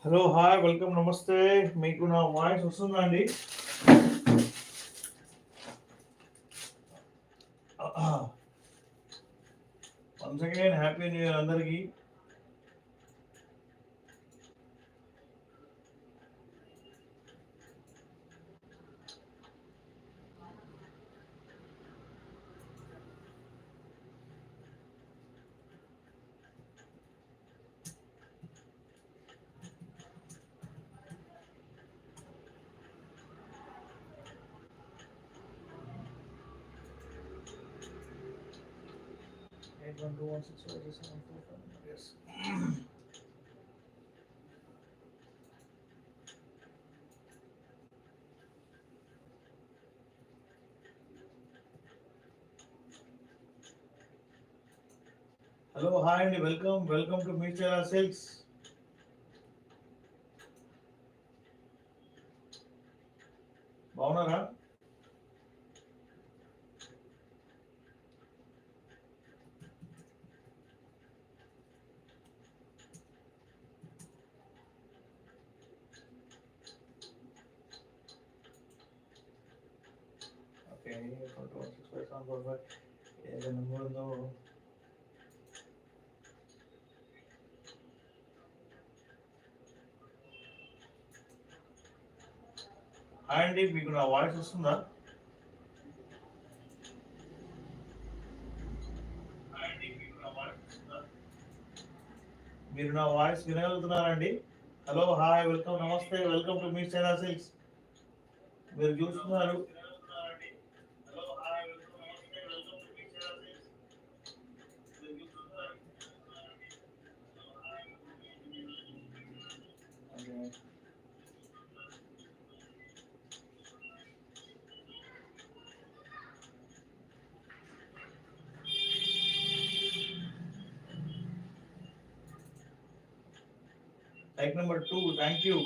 Hello hi welcome నమస్తే. మీకు నా వాయిస్ వస్తుందా అండి? Once again happy new year అందరికీ. హలో హాయ్ అండి, వెల్కమ్ టు మీచరా సిల్క్స్. బాగున్నారా? ఓకే, ఏదైనా ఉందో హాయ్ అండి, మీకు నా వాయిస్ వస్తుందా? మీరు నా వాయిస్ వినగలుగుతున్నారండి? హలో హాయ్ వెల్కమ్ నమస్తే, వెల్కమ్ టు మీచరా సిల్క్స్. మీరు చూస్తున్నారు like number 2. Thank you.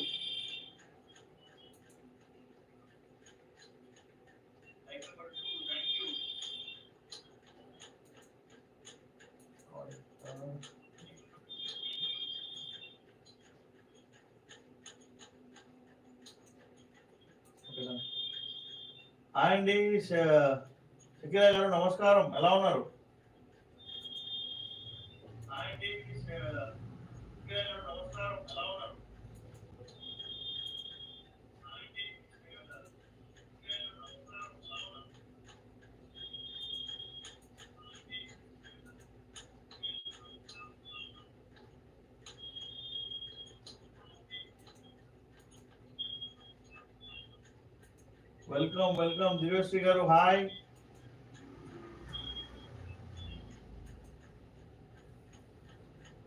Hi అండి షకీలా గారు, నమస్కారం. ఎలా ఉన్నారు? వెల్కమ్ దివ్యశ్రీ గారు, హాయ్.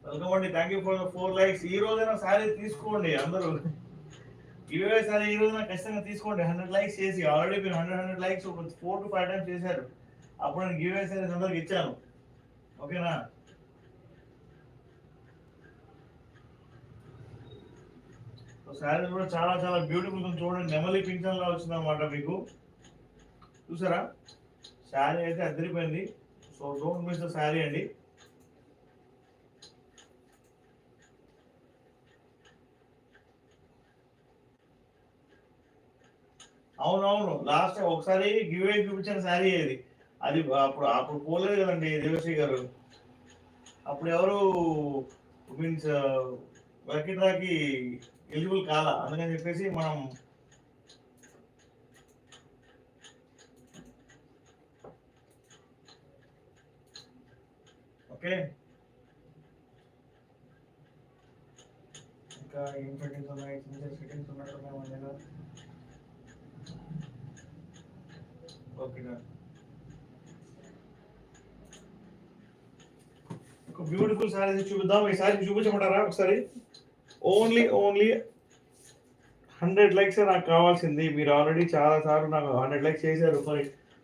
వెల్కమ్ అండి, thank you for the 4 likes. ఈ రోజైనా శారీ తీసుకోండి అందరూ. ఇవే సారీ ఈ రోజున ఖచ్చితంగా తీసుకోండి. 100 లైక్స్ చేసి ఆల్రెడీ మీరు 100 లైక్స్ 4 to 5 టైమ్స్ చేశారు. అప్పుడు నేను గివ్ అవే సారీస్ అందరికి ఇచ్చాను. ఓకేనా? శారీ కూడా చాలా చాలా బ్యూటిఫుల్ ఉంది. చూడండి, నెమలి పింఛన్ లా వచ్చింది అనమాట. మీకు చూసారా? శారీ అయితే అదిరిపోయింది. So don't miss the sari అండి. అవునవును, లాస్ట్ ఒకసారి గివ్ అవే చూపించిన శారీ ఏది అది. అప్పుడు అప్పుడు పోలేదు కదండి దేవశ్రీ గారు. అప్పుడు ఎవరు మీన్స్ లక్కీ డ్రాకి ఎలిజిబుల్ కాలా, అందుకని చెప్పేసి మనం ఓకే. ఇంకా ఏం సెట్టింగ్స్ ఉన్నాయి? చిన్న చిన్న సెట్టింగ్స్ ఉన్నట్టున్నాయి మన దగ్గర. ఓకేనా? ఒక బ్యూటిఫుల్ శారీ చూపిద్దాం. ఈ శారీ చూపించమంటారా ఒకసారి? ఓన్లీ 100 లైక్స్ నాకు కావాల్సింది. మీరు ఆల్రెడీ చాలా సార్లు నాకు 100 లైక్స్ చేశారు.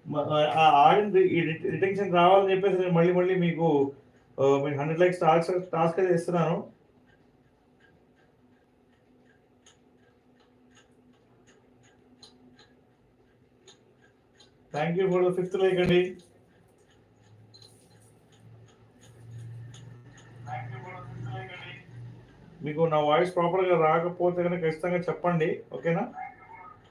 మరి ఆడింది ఈ రిటెన్షన్ రావాలని చెప్పేసి నేను మళ్ళీ మళ్ళీ మీకు మీకు 100 లైక్స్ టాస్క్ అయితే ఇస్తున్నాను. Thank you for the 5th like అండి. మీకు నా వాయిస్ ప్రాపర్గా రాకపోతే కనుక ఖచ్చితంగా చెప్పండి, ఓకేనా?